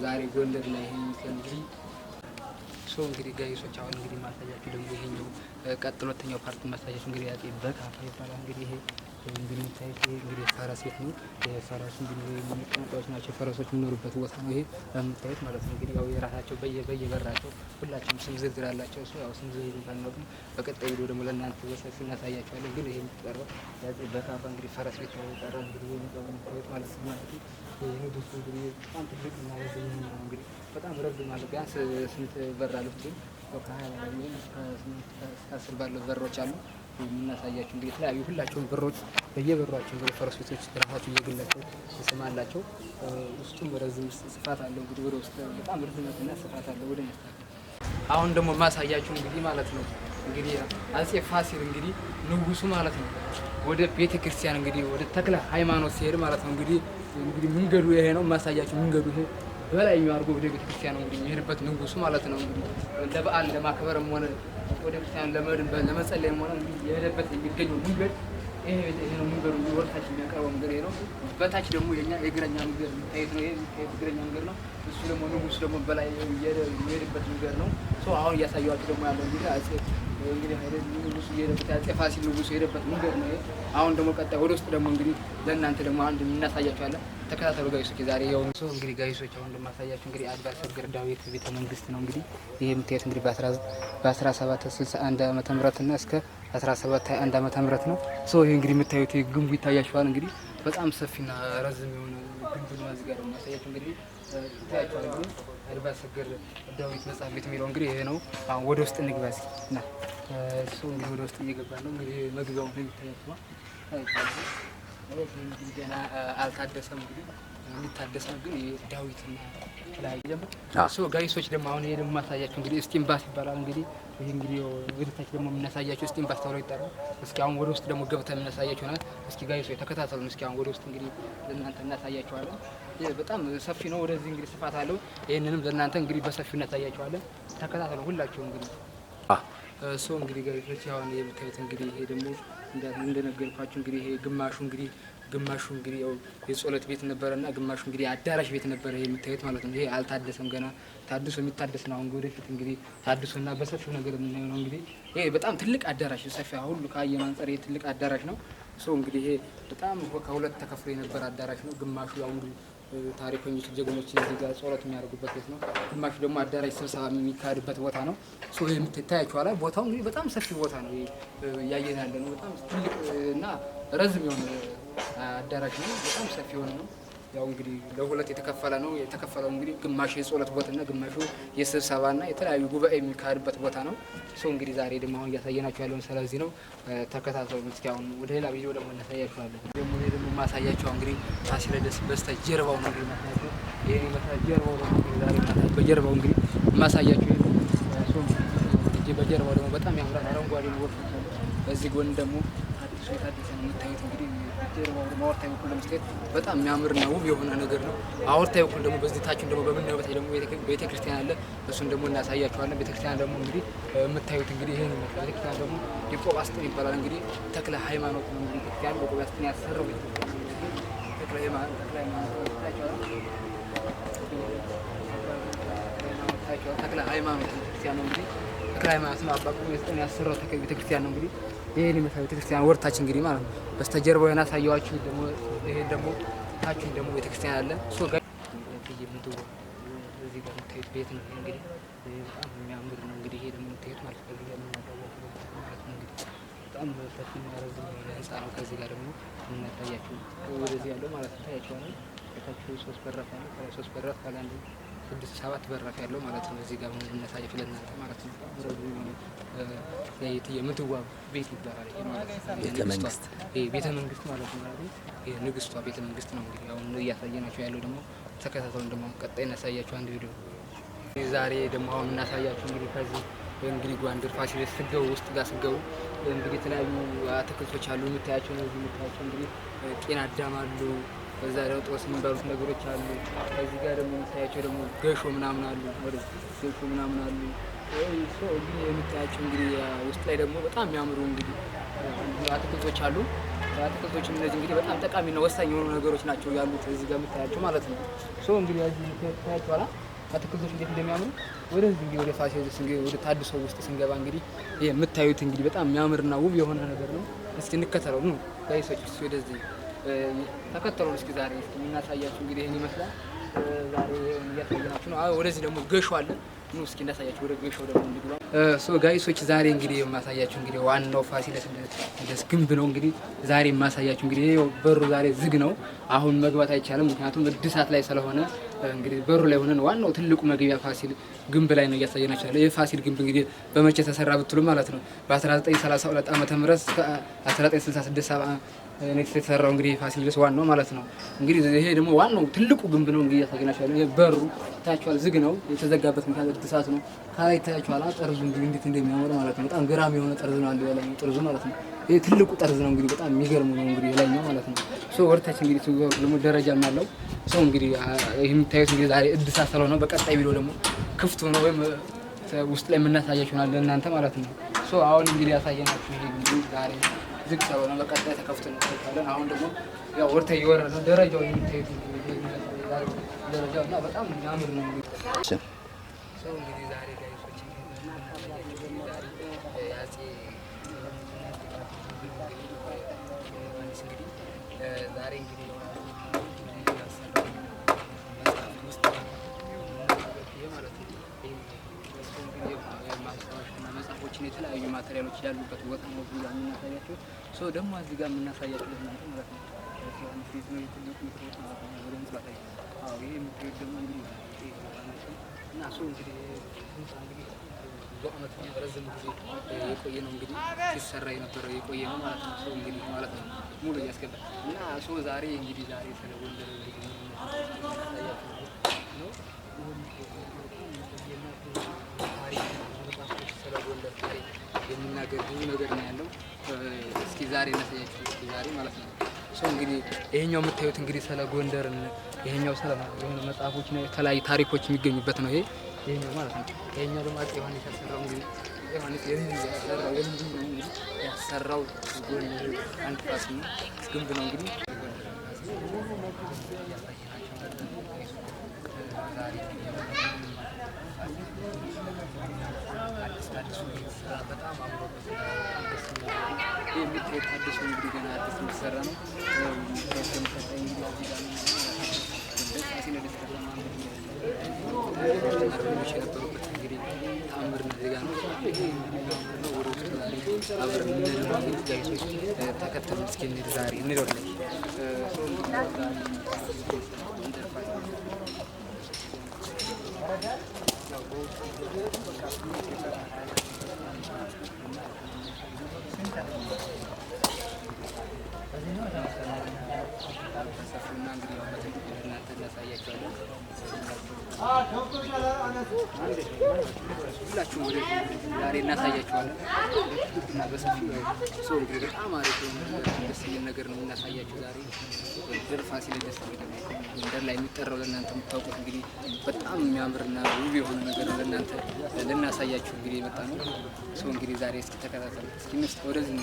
ዛሬ ጎንደር ላይ እንግዲህ ሶ እንግዲህ ጋይሶች አሁን እንግዲህ ማሳያችሁ ደግሞ ይሄኛው ቀጥሎተኛው ፓርት ማሳያችሁ እንግዲህ ያጤ በካፋ ይባላል። እንግዲህ ይሄ እንግዲህ ታይት እንግዲህ ፈረስ ቤት ነው። የፈረስ እንግዲህ የሚቀመጡት ናቸው። ፈረሶች የሚኖሩበት ቦታ ነው ይሄ የምታዩት ማለት ነው። እንግዲህ ያው የራሳቸው በየበራቸው ሁላችንም ስም ዝርዝር አላቸው። እሱ ያው ስም ዝርዝር ባናውቅም በቀጣይ ቪዲዮ ደግሞ ለእናንተ በሰፊው እናሳያችኋለን። ግን ይሄ የሚጠራው ያጤ በካፋ እንግዲህ ፈረስ ቤት ነው የሚጠራው። እንግዲህ የሚጠሩት ማለት ነው ማለት ነው። ንጉሱ እንግዲህ በጣም ትልቅ እና ረጅም ነው። እንግዲህ በጣም ረጅም ማለት ቢያንስ ስንት በር አሉት? ግን እስከ 10 ባለው በሮች አሉ። የምናሳያቸው እንግዲህ የተለያዩ ሁላቸውም በሮች በየበሯቸው እንግዲህ ፈረስ ቤቶች ራሳቸው እየግላቸው ስም አላቸው። ውስጡም ረዝም ስፋት አለው። እንግዲህ ወደ ውስጥ በጣም ርዝመትና ስፋት አለው። ወደ አሁን ደግሞ ማሳያችሁ እንግዲህ ማለት ነው እንግዲህ አጼ ፋሲል እንግዲህ ንጉሱ ማለት ነው ወደ ቤተክርስቲያን እንግዲህ ወደ ተክለ ሃይማኖት ሲሄድ ማለት ነው እንግዲህ መንገዱ ይሄ ነው ማሳያችሁ። መንገዱ ይሄ በላይኛው አድርጎ ወደ ቤተክርስቲያን ነው እንግዲህ የሚሄድበት ንጉሱ ማለት ነው። እንግዲህ ለበዓል ለማክበርም ሆነ ወደ ቤተክርስቲያን ለመጸለይም ሆነ እንግዲህ የሄደበት የሚገኘው መንገድ ይሄ ነው። መንገዱ ወርታች የሚያቀርበው መንገድ ይሄ ነው። በታች ደግሞ የእግረኛ መንገድ ታይቶ ነው። ይሄ የእግረኛ መንገድ ነው። እሱ ደግሞ ንጉሱ ደግሞ በላይ የሚሄድበት መንገድ ነው። ሶ አሁን እያሳየኋችሁ ደግሞ ያለው እንግዲህ እንግዲህ አይደል ንጉሱ የሄደበት አጼ ፋሲል ንጉሱ የሄደበት መንገድ ነው። አሁን ደግሞ ቀጣይ ወደ ውስጥ ደግሞ እንግዲህ ለእናንተ ደግሞ አንድ እናሳያችኋለን። ተከታተሉ ጋይሶች። ዛሬ ያው እንግዲህ ጋይሶች አሁን እንደማሳያችሁ እንግዲህ አድባር ሰገር ዳዊት ቤተ መንግስት ነው። እንግዲህ ይሄ የምታዩት እንግዲህ በ1761 ዓመተ ምህረት እና እስከ 1721 ዓመተ ምህረት ነው። ሶ ይሄ እንግዲህ የምታዩት ግንቡ ይታያችኋል። እንግዲህ በጣም ሰፊና ረዝም የሆነ ግንብ ነው። እዚህ ጋር ደግሞ ማሳያችሁ እንግዲህ ይታያችኋል። እንግዲህ አድባር ሰገር ዳዊት መጽሐፍ ቤት የሚለው እንግዲህ ይሄ ነው። አሁን ወደ ውስጥ እንግባ እስኪ እና እሱ እንግዲህ ወደ ውስጥ እየገባ ነው። እንግዲህ መግቢያው ነው የሚታያችኋል። እንግዲህ ገና አልታደሰም። እንግዲህ የሚታደስ ነው ግን ዳዊትና ላይ ደግሞ ጋይሶች ደግሞ አሁን ይሄ ደግሞ ማሳያችሁ እንግዲህ እስቲምባስ ይባላል። እንግዲህ ይሄ እንግዲህ ወደታች ደግሞ የምናሳያችሁ እስቲምባስ ተብሎ ይጠራል። እስኪ አሁን ወደ ውስጥ ደግሞ ገብተን የምናሳያችሁ ይሆናል። እስኪ ጋይሶች ተከታተሉን። እስኪ አሁን ወደ ውስጥ እንግዲህ ለእናንተ እናሳያችኋለን። በጣም ሰፊ ነው። ወደዚህ እንግዲህ ስፋት አለው። ይሄንንም ለእናንተ እንግዲህ በሰፊው እናሳያችኋለን። ተከታተሉ ሁላችሁ እንግዲህ እንግዲህ ጋይሶች አሁን የምታዩት እንግዲህ ይሄ ደግሞ እንደነገርኳችሁ እንግዲህ ይሄ ግማሹ እንግዲህ ያው የጸሎት ቤት ነበረና ግማሹ እንግዲህ አዳራሽ ቤት ነበረ የምታዩት ማለት ነው። ይሄ አልታደሰም፣ ገና ታድሶ የሚታደስ ነው። አሁን ወደፊት እንግዲህ ታድሶና በሰፊው ነገር የምናየው ነው። እንግዲህ ይሄ በጣም ትልቅ አዳራሽ ሰፊ ሁሉ ካየን አንፃር ይሄ ትልቅ አዳራሽ ነው። እንግዲህ ይሄ በጣም ከሁለት ተከፍሎ የነበረ አዳራሽ ነው። ግማሹ ያው እንግዲህ ታሪከኞች ጀግኖች እዚህ ጋር ጸሎት የሚያደርጉበት ቤት ነው። ግማሹ ደግሞ አዳራሽ ስብሰባ የሚካሄድበት ቦታ ነው። ይሄ የምታያችኋል። ቦታው እንግዲህ በጣም ሰፊ ቦታ ነው። እያየን ያለ ነው። በጣም ትልቅ እና ረዝም የሆነ አዳራሽ ነው። በጣም ሰፊ የሆነ ነው። ያው እንግዲህ ለሁለት የተከፈለ ነው። የተከፈለው እንግዲህ ግማሹ የጸሎት ቦታና ግማሹ የስብሰባና የተለያዩ ጉባኤ የሚካሄድበት ቦታ ነው። እንግዲህ ዛሬ ደግሞ አሁን እያሳየናችሁ ያለውን ስለዚህ ነው። ተከታተሉ። እስኪ አሁን ወደ ሌላ ቪዲዮ ደግሞ እናሳያችኋለን። ደግሞ ማሳያችሁ እንግዲህ ፋሲለደስ በስተጀርባው ነው እንግዲህ ማሳያችሁ። ይሄ በስተጀርባው ነው እንግዲህ ዛሬ ማሳያችሁ። በጀርባው እንግዲህ ማሳያችሁ ይሄ በጀርባው ደግሞ በጣም ያምራል። አረንጓዴ ነው። በዚህ ጎን ደግሞ አዲሱ የታደሰ ነው የምታዩት እንግዲህ ጀርባው ደግሞ አወርታይ በኩል ለምስቴት በጣም የሚያምርና ውብ የሆነ ነገር ነው። አወርታይ በኩል ደግሞ በዚህ ታችን ደግሞ በምናየው በታይ ደግሞ ቤተክርስቲያን አለ። እሱን ደግሞ እናሳያችኋለን። ቤተክርስቲያን ደግሞ እንግዲህ የምታዩት እንግዲህ ይሄን ቤተክርስቲያን ደግሞ የቆባስጥን ይባላል። እንግዲህ ተክለ ሃይማኖት ነው እንግዲህ ቤተክርስቲያን በቆባስጥን ያሰረው ቤተክርስቲያን ተክለ ሃይማኖት ተክለ ሃይማኖት ቤተክርስቲያን ነው እንግዲህ ተክለ ሃይማኖት ነው። አባቁ ቤተክርስቲያን ያሰረው ቤተክርስቲያን ነው እንግዲህ ይሄን የመሰለ ቤተክርስቲያን ወርታች እንግዲህ ማለት ነው። በስተጀርባው ያሳየኋችሁ ደግሞ ይሄ ደግሞ ታችን ደግሞ ቤተክርስቲያን አለ። ጋር እዚህ ጋር የምታዩት ቤት ነው እንግዲህ በጣም የሚያምር ነው። እንግዲህ ይሄ ደግሞ የምታዩት ማለት ነው። እዚህ ጋር የምናሳያችሁ ማለት ነው። እንግዲህ በጣም ሰፊና ረዥም ህንፃ ነው። ከዚህ ጋር ደግሞ የምናሳያችሁ ወደዚህ ያለው ማለት ነው ታያችኋለሁ። ከታችሁ 3 በራፍ ያለው ከላይ 3 በራፍ ከላይ 6 7 በራፍ ያለው ማለት ነው። እዚህ ጋር የምናሳያችሁ ለእናንተ ማለት ነው። ረዥም የምትዋብ ቤት ይባላል ይሄ ማለት ነው። ቤተ መንግስት ማለት ነው። የንግስቷ ቤተ መንግስት ነው። እንግዲህ አሁን እያሳየናችሁ ያለው ደግሞ ተከታተሉ። ደግሞ ቀጣይ እናሳያችሁ አንድ ቪዲዮ። ዛሬ ደግሞ አሁን እናሳያችሁ እንግዲህ ከዚህ እንግዲህ ጎንደር ፋሲለደስ ስገቡ ውስጥ ጋር ስገቡ እንግዲህ የተለያዩ አትክልቶች አሉ የምታያቸው ነው። የምታያቸው እንግዲህ ጤና አዳም አሉ። በዛ ደግሞ ጦስ የሚባሉት ነገሮች አሉ። ከዚህ ጋር ደግሞ የምታያቸው ደግሞ ገሾ ምናምን አሉ። ገሾ ምናምን አሉ። እንግዲህ የምታያቸው እንግዲህ ውስጥ ላይ ደግሞ በጣም የሚያምሩ እንግዲህ አትክልቶች አሉ። አትክልቶችም እነዚህ እንግዲህ በጣም ጠቃሚና ወሳኝ የሆኑ ነገሮች ናቸው ያሉት እዚህ ጋር የምታያቸው ማለት ነው። እንግዲህ እዚህ የምታያቸው አትክልቶች እንዴት እንደሚያምሩ ወደዚህ እንግዲህ ወደ ፋሲለደስ እንግዲህ ወደ ታድሶ ውስጥ ስንገባ እንግዲህ የምታዩት እንግዲህ በጣም የሚያምርና ውብ የሆነ ነገር ነው። እስኪ እንከተለው ነው ጋይሶች፣ እስኪ ወደዚህ ተከተሉን። እስኪ ዛሬ እስኪ የምናሳያችሁ እንግዲህ ይሄን ይመስላል። ዛሬ እያሳየናችሁ ነው። ወደዚህ ደግሞ ገሾ አለ። እስኪ እናሳያችሁ ወደ ገሾ ደግሞ እንግባ። ጋይሶች ዛሬ እንግዲህ የማሳያችሁ እንግዲህ ዋናው ፋሲለደስ ግንብ ነው። እንግዲህ ዛሬ የማሳያችሁ እንግዲህ በሩ ዛሬ ዝግ ነው። አሁን መግባት አይቻልም፣ ምክንያቱም እድሳት ላይ ስለሆነ እንግዲህ በሩ ላይ ሆነን ዋናው ትልቁ መግቢያ ፋሲል ግንብ ላይ ነው እያሳየናችሁ ያለው። ይህ ፋሲል ግንብ እንግዲህ በመቼ ተሰራ ብትሉ ማለት ነው በ1932 ዓመተ ምህረት እስከ 1966 የተሰራው እንግዲህ ፋሲለደስ ዋናው ማለት ነው። እንግዲህ ይሄ ደግሞ ዋናው ትልቁ ግንብ ነው። እንግዲህ እያሳየናችሁ ያለው ይሄ በሩ ታያችኋል፣ ዝግ ነው። የተዘጋበት ምክንያት እድሳት ነው። ከላይ ታያችኋል ጠርዙ እንግዲህ እንዴት እንደሚያምር ማለት ነው። በጣም ገራሚ የሆነ ጠርዝ ነው አለ ያለው ጠርዙ ማለት ነው። ይሄ ትልቁ ጠርዝ ነው እንግዲህ በጣም የሚገርም ነው እንግዲህ ላይኛው ማለት ነው። ወርታች እንግዲህ ደግሞ ደረጃም አለው። እንግዲህ ይሄ የምታዩት እንግዲህ ዛሬ እድሳት ስለሆነ በቀጣይ ቪዲዮ ደግሞ ክፍት ሆኖ ወይም ውስጥ ላይ የምናሳያችሁ ይሆናል ለእናንተ ማለት ነው። አሁን እንግዲህ ያሳየናችሁ ይሄ እንግዲህ ዛሬ ዝግ ስለሆነ በቀጣይ ተከፍቶ ነው ታያለን። አሁን ደግሞ ያው ወርታ እየወረደ ደረጃው የምታዩት እንግዲህ ደረጃው እና በጣም የሚያምር ነው እንግዲህ እንግዲህ ዛሬ ጋይሶች ዛሬ እንግዲህ መጽሐፎችን የተለያዩ ማቴሪያሎች ያሉበት ቦታ ነው ብላ የምናሳያቸው። ደግሞ እዚህ ጋር የምናሳያቸው ለእናንተ ማለት ነው። ይሄ የምታዩት ደግሞ እንግዲህ እና እንግዲህ ብዙ ዓመት ረዥም ጊዜ የቆየ ነው እንግዲህ ሲሰራ የነበረው የቆየ ነው ማለት ነው። እንግዲህ ማለት ነው ሙሉ እያስገባ እና ዛሬ እንግዲህ ዛሬ ስለ ጎንደር እንግዲህ ነው ስለ ጎንደር ታሪክ የሚናገር ብዙ ነገር ነው ያለው። እስኪ ዛሬ እናሳያችሁ ዛሬ ማለት ነው። እንግዲህ ይሄኛው የምታዩት እንግዲህ ስለ ጎንደር ይሄኛው ስለ የሆነ መጽሐፎች ነው የተለያዩ ታሪኮች የሚገኙበት ነው ይሄኛው ማለት ነው። ይሄኛው ደግሞ አፄ ዮሐንስ ያሰራው እንግዲህ ዮሐንስ ያሰራው ጎንደር አንድ ፋሲል ነው ግንብ ነው እንግዲህ በጣም አምሮበት የሚታየው ታድሶ እንግዲህ ገና አዲስ የሚሰራ ነው። ፋሲለደስ ከተማ የነበሩበት እንግዲህ ተአምር ነው ዜጋ ነው። ይሄ እንግዲህ ነው ወደ ውስጥ ዛሬ አብረን የምንሄደው እንግዲህ ጋይሶች ተከተሉ እስኪ እንሂድ። ዛሬ እንሄዳለን ሁላችሁም ወደ ዛሬ እናሳያችኋለን እና በሰፊው እንግዲህ በጣም አሪፍ ደስ የሚል ነገር ነው እናሳያችሁ ዛሬ። ጎንደር ፋሲለደስ ጎንደር ላይ የሚጠራው ለእናንተ የምታውቁት እንግዲህ በጣም የሚያምርና ውብ የሆነ ነገር ነው ለእናንተ ልናሳያችሁ እንግዲህ የመጣ ነው። እንግዲህ ዛሬ እስኪ ተከታተሉ እስኪ ወደዚህ